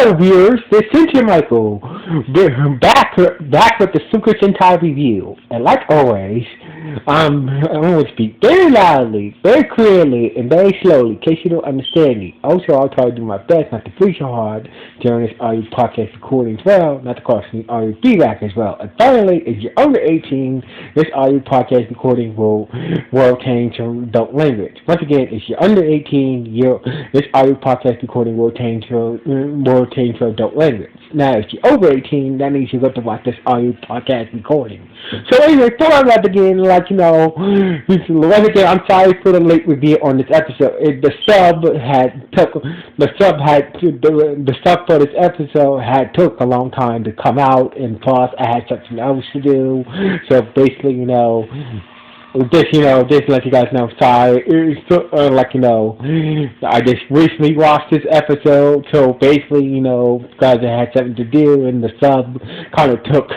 Hello viewers, this is Sentai Michael, back with the Super Sentai review. And like always, I'm going to speak very loudly, very clearly, and very slowly in case you don't understand me. Also, I'll try to do my best not to preach so hard during this audio podcast recording as well, not to cause any audio feedback as well. And finally, if you're under 18, this audio podcast recording will change to adult language. Once again, if you're under 18, this audio podcast recording will change to adult language. Now, if you're over 18, that means you have to watch this audio podcast recording. So anyway, before I begin, once again, I'm sorry for the late review on this episode. The sub for this episode had took a long time to come out, and plus I had something else to do. So basically, just to let you guys know, sorry, I just recently watched this episode, so basically, guys, I had something to do, and the sub kind of took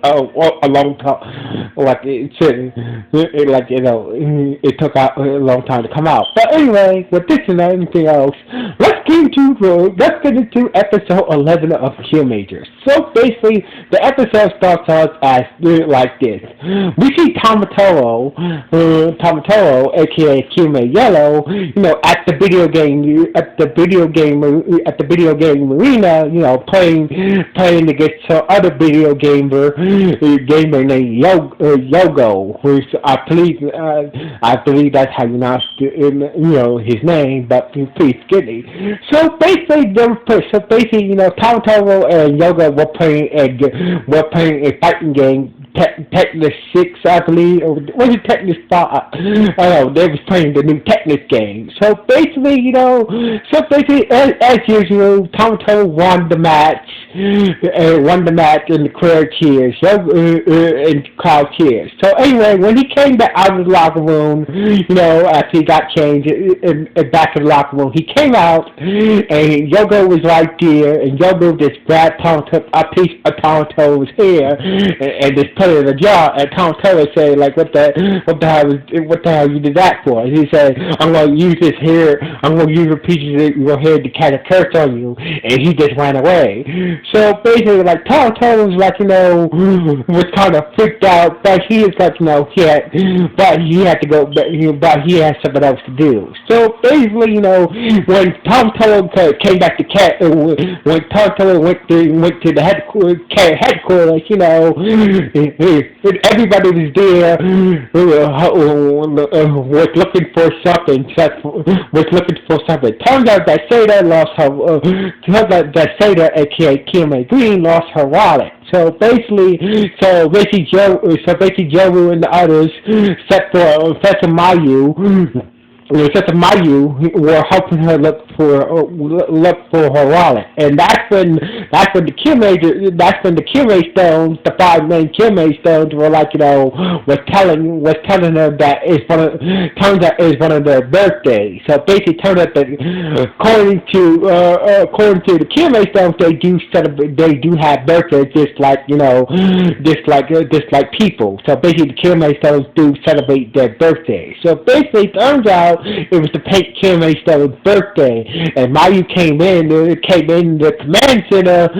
a long time, it took a long time to come out. But anyway, with this and anything else, let's get into episode 11 of Kiramager. So basically, the episode starts out as like this. We see Tomatoro, aka Kiramager Yellow, at the video game arena, playing against some other video gamer named Yogo, who's I believe that's how you pronounce his name, but please forgive me. So basically, Tomatoro and Yoga were playing a fighting game. Technic 6, I believe, or was it Technic 5? I don't know, they was playing the new Technic game. So basically, as usual, Tomato won the match in the crowd cheers, So anyway, when he came back out of the locker room, after he got changed back in the locker room, he came out, and Yogo was right there, and Yogo just grabbed a piece of Tomato's hair, and just put it in a jar, and Tomato said, what the hell you did that for? And he said, I'm going to use this hair, I'm going to use a piece of your hair to catch a curse on you, and he just ran away. So basically, Tomato was kind of freaked out, but he is he had to go, but he had something else to do. So basically, when Tomato came back to when Tomato went to the headquarters, everybody was there, was looking for something. Turns out that Seda, aka Kiramager Green, lost her wallet. So basically, Joe and the others, except for Professor Mayu, were helping her look for her wallet, and that's when the Kiramager stones, the 5 main Kiramager stones, were was telling her that turns out it's one of their birthdays. So basically, turns out that according to the Kiramager stones, they do have birthdays, just like people. So basically, the Kiramager stones do celebrate their birthdays. So basically, it turns out it was the Pink Kiramager Stone's birthday, and Mayu came in the command center,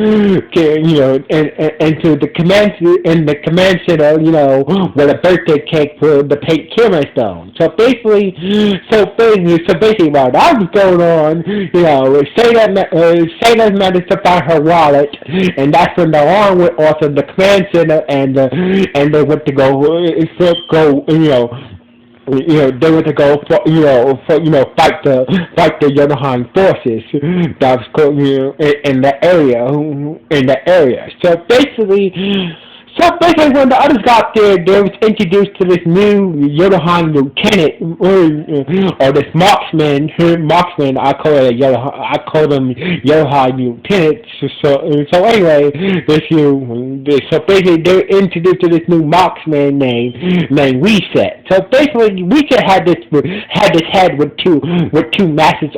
into the command center, with a birthday cake for the Pink Kiramager Stone. So basically, while that was going on, Seda managed to find her wallet, and that's when the alarm went off of the command center, and they went to go, they were to go fight the Yonahan forces that was in the area. So basically, when the others got there, they was introduced to this new Yonahan lieutenant, or this marksman. I call them Yonahan lieutenants. So anyway, so basically they were introduced to this new marksman named Reset. So basically, Reset had this head with two masses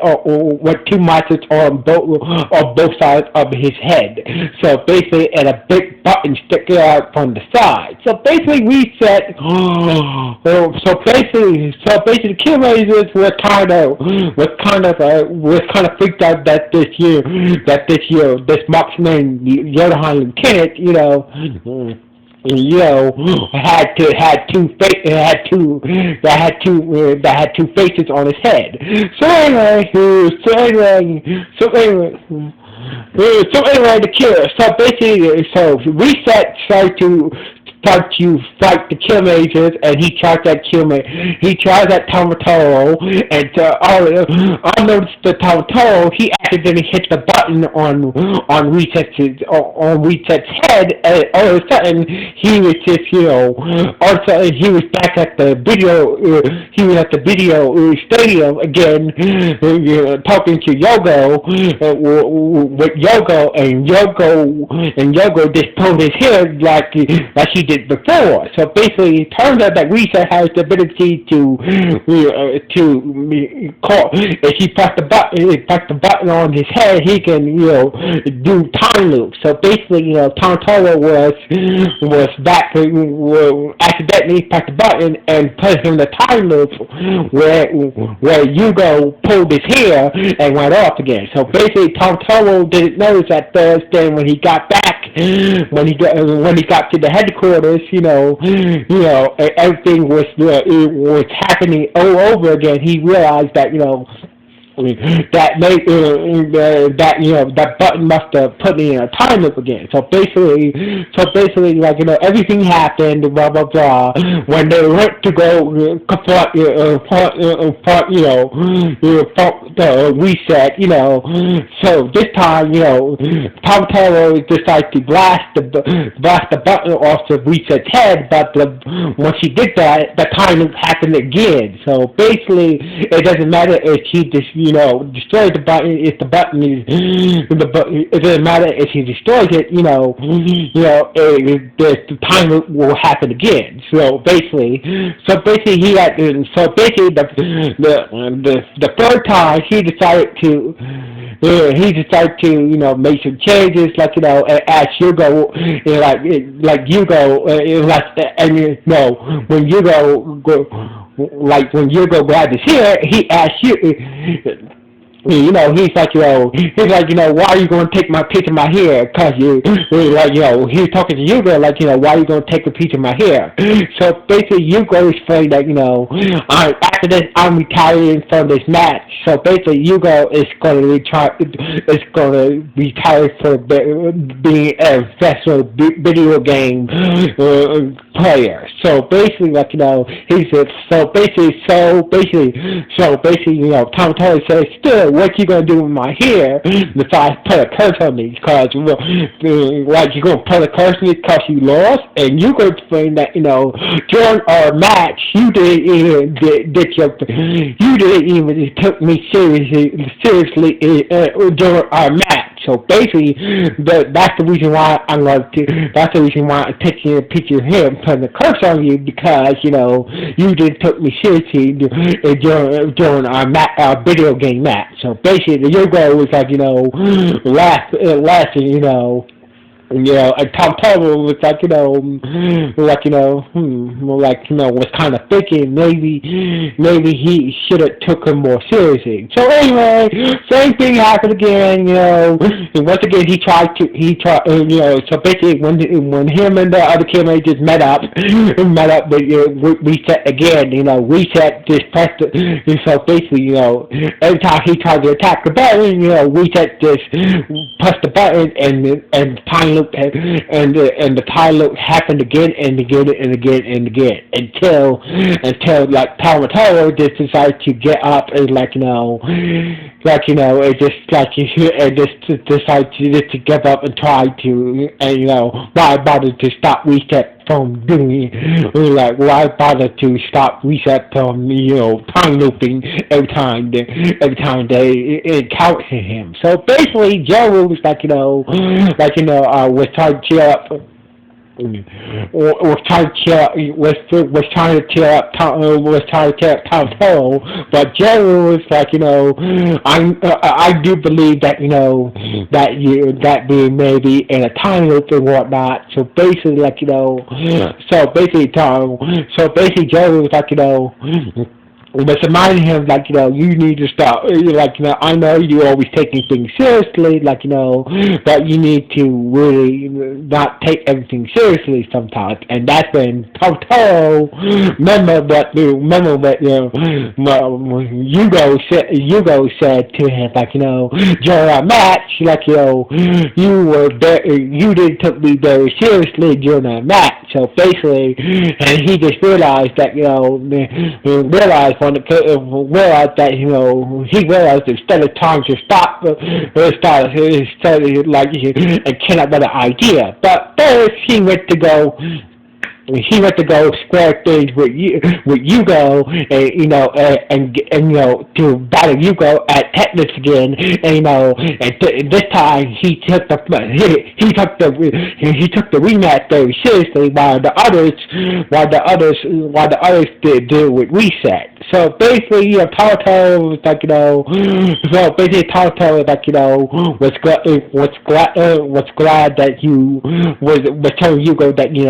on both sides of his head. So basically, and a big button sticking out from the side. So basically, Reset. So basically, Kiramagers was kind of freaked out that this marksman Yoda Kenneth, had two faces on his head. So anyway, the killer. So basically, Reset start to fight the Kiramager, and he charged at Tomatoro, and unnoticed the Tomatoro, he accidentally hit the button on Reset's head, and all of a sudden he was just all of a sudden he was back at the video stadium again, talking to Yogo with Yogo, and Yogo just pulled his hair like he did before. So basically, it turns out that Reset has the ability to call. If he press the button on his head, he can do time loops. So basically, Tontoro was accidentally pressed the button and put him in the time loop where Yugo pulled his hair and went off again. So basically, Tontoro didn't notice at first. Then when he got back, when he got to the headquarters, everything was happening all over again. He realized that that button must have put me in a time loop again. So basically, everything happened. Blah blah blah. When they went to go confront Reset, So this time, Tomatoro decided to blast the button off of Reset's head, but once he did that, the time loop happened again. So basically, it doesn't matter if he just destroys the button. If the button is it doesn't matter if he destroys it. The time loop will happen again. So basically he had. So basically, the third time he decided to make some changes, like as Yugo, when Yugo grabbed his hair, he asked you. He's like, why are you going to take my piece of my hair? Cause he's talking to Yugo, why are you going to take a piece of my hair? So basically, Yugo is saying that, after this, I'm retiring from this match. So basically, Yugo is going to retire for being a professional video game player. So basically, he said, Tomatoro says, still, what you gonna do with my hair besides put a curse on me? Because you gonna put a curse on me because you lost, and you gonna explain that during our match you didn't even took me seriously during our match. So basically, that's the reason why I'm taking a picture of him putting a curse on you, because you didn't took me seriously during our video game match. So basically, your goal was laughing, and Tomatoro was was kind of thinking maybe he should have took him more seriously. So anyway, same thing happened again, and once again he tried, so basically when him and the other Kiramagers met up, Reset again, Reset just pressed it, so basically, every time he tried to attack the button, Reset just pressed the button, and time and the time loop happened again and again and again and again until Tomatoro just decided to get up and decided to give up and try to, and why bother to stop Reset from doing, why bother to stop Reset from time looping every time they encounter him. So basically, Joe was was trying to cheer up was trying to tear up Toto, but Jerry was like, I do believe that that being maybe in a time loop and whatnot. So basically, Jerry was like, but reminding him, you need to stop. I know you're always taking things seriously, but you need to really not take everything seriously sometimes. And that's when Toto, remember what Hugo said to him, during our match, you didn't take me very seriously during our match. So basically, and he just realized that, he realized instead of trying to stop, and cannot get an idea. But first he went to go square things with Hugo, and to battle Hugo at Tetris again, this time he took the rematch very seriously, while the others did do with reset. So basically, Toto was was glad that you was telling Hugo that you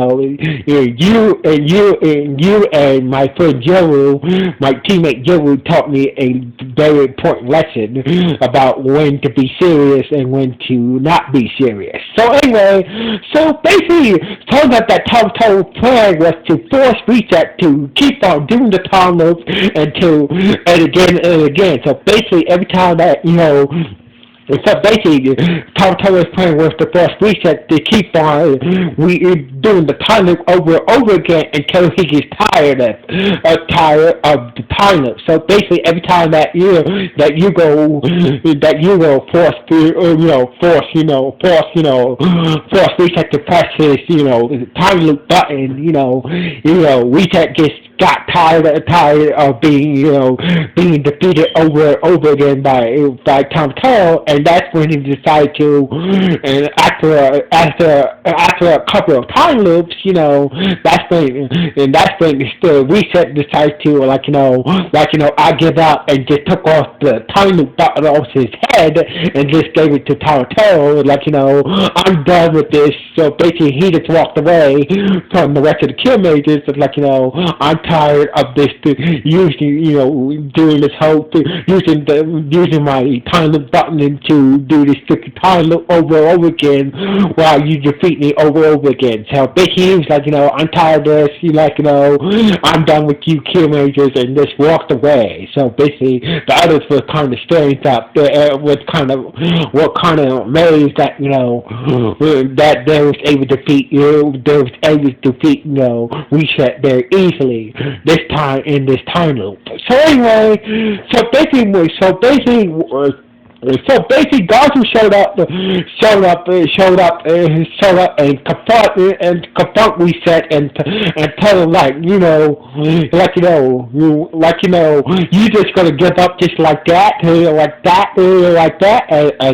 and my friend Joru, my teammate Joru, taught me a very important lesson about when to be serious and when to not be serious. So anyway, basically, turns out that Toto's plan was to force reset to keep on doing the time loop and again. So basically, every time that Toto's plan was to force reset to keep on doing the time loop over and over again until he gets tired of the time loop. So basically, every time that you go force reset to press his time loop button, reset got tired of being defeated over and over again by Toto, and that's when he decided to, and after a couple of time loops, that's when the reset decided to I give up, and just took off the time loop button off his head and just gave it to Toto, I'm done with this. So basically he just walked away from the rest of the Kirramagers, I'm tired of this doing this whole thing, using my time loop button to do this freaking time loop over and over again while you defeat me over and over again. So basically he was I'm tired of this, I'm done with you Kirramagers, and just walked away. So basically the others were kind of staring up, were kind of amazed that that they was able to defeat reset very easily this time in this time loop. So anyway, so basically, Gazu showed up and confront Reset and tell him you just gonna give up just like that, and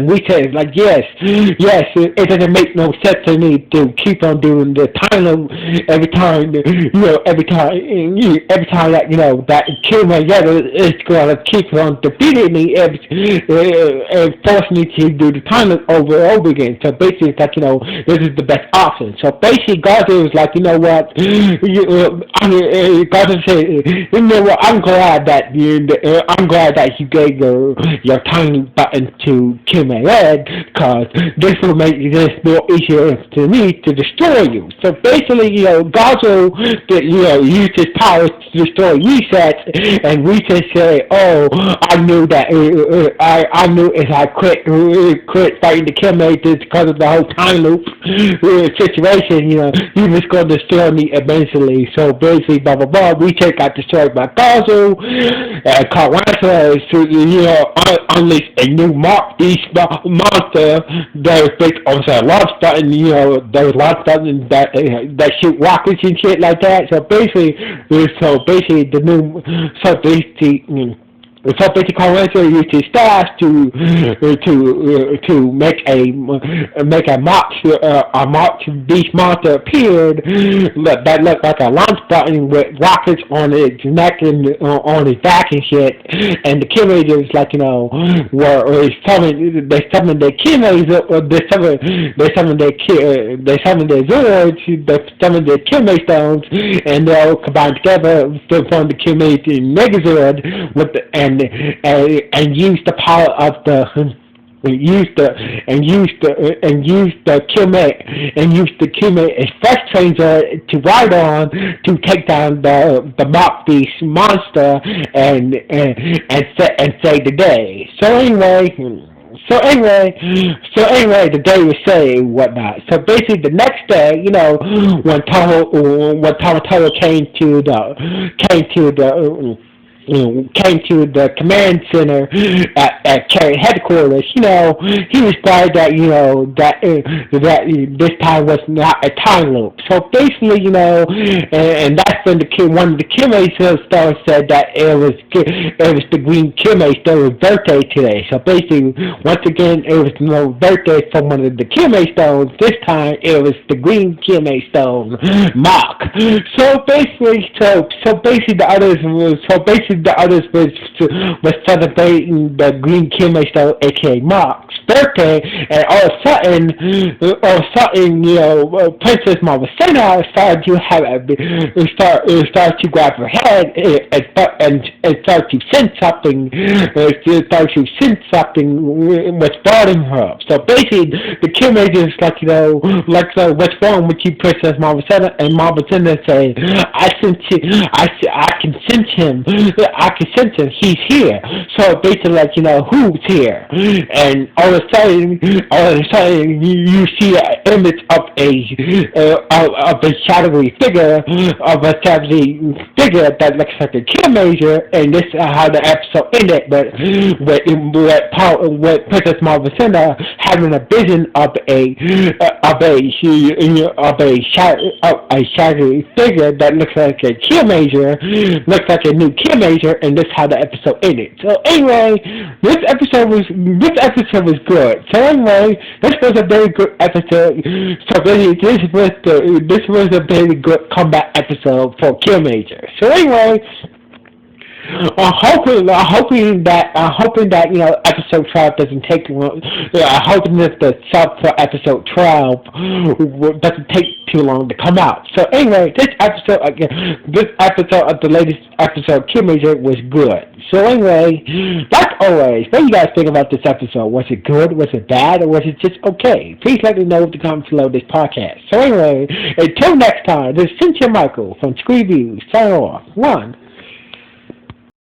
Reset is like, yes, it doesn't make no sense to me to keep on doing the time loop every time that that Kiramager is gonna keep on defeating me and force me to do the time loop over and over again. So basically, it's this is the best option. So basically, Gaza was like, what? Gaza said, what? I'm glad that you gave your time loop button to Kiramager, because this will make this more easier for me to destroy you. So basically, Gaza used his powers to destroy Reset, and Reset said, oh, I knew that I knew if I quit fighting the Kirramagers because of the whole time loop situation, he was going to destroy me eventually. So basically, blah blah blah. Reset got destroyed by Gazu, and Carranza unleashed a new beast monster that was based on launch button. Those launch buttons that shoot rockets and shit like that. So basically So basically, Kiramager used his stash to make a March beast monster appeared that looked like a launch button with rockets on its neck and on his back and shit. And the Kiramager like were summoned their Kiramager, they summoned their Zords, they summoned their Kiramager stones, and they all combined together to form the Kiramager Megazord with and use the power of the use the Kiramager Express Trainer to ride on to take down the Mock Beast monster and save the day. The day was saved, whatnot. So basically, the next day, when Tomotaru came to the command center at Carry headquarters, he was glad that that this time was not a time loop. So basically, and that's when one of the Kiramager stars said that it was the Green Kiramager's birthday today. So basically, once again, it was no birthday for one of the Kiramager stones. This time, it was the Green Kiramager stone, Mach. So basically, the others was celebrating the Green Kiramager stone, aka Mach's birthday, and all of a sudden, Princess Marvicena started to grab her head and start to sense something. Was bothering her. So basically, the Kiramager is what's wrong with you, Princess Marvicena? And Marvicena say, I can sense him. He's here. So basically, who's here? And all of a sudden, you see an image of a shadowy figure, that looks like a Kiramager, and this is how the episode ended. But with Princess Marvicena having a vision of a shadowy figure that looks like a Kiramager, looks like a new Kiramager, and this is how the episode ended. So anyway, this episode was good. So anyway, this was a very good episode. So basically, this was a very good comeback episode for Kiramager. So anyway, I'm hoping that episode 12 doesn't take long. I'm hoping that the sub for episode 12 doesn't take too long to come out. So anyway, this episode of the latest episode, Kiramager, was good. So anyway, like always, what do you guys think about this episode? Was it good? Was it bad? Or was it just okay? Please let me know in the comments below this podcast. So anyway, until next time, this is Cynthia Michael from Screen Views. Sign off. 1.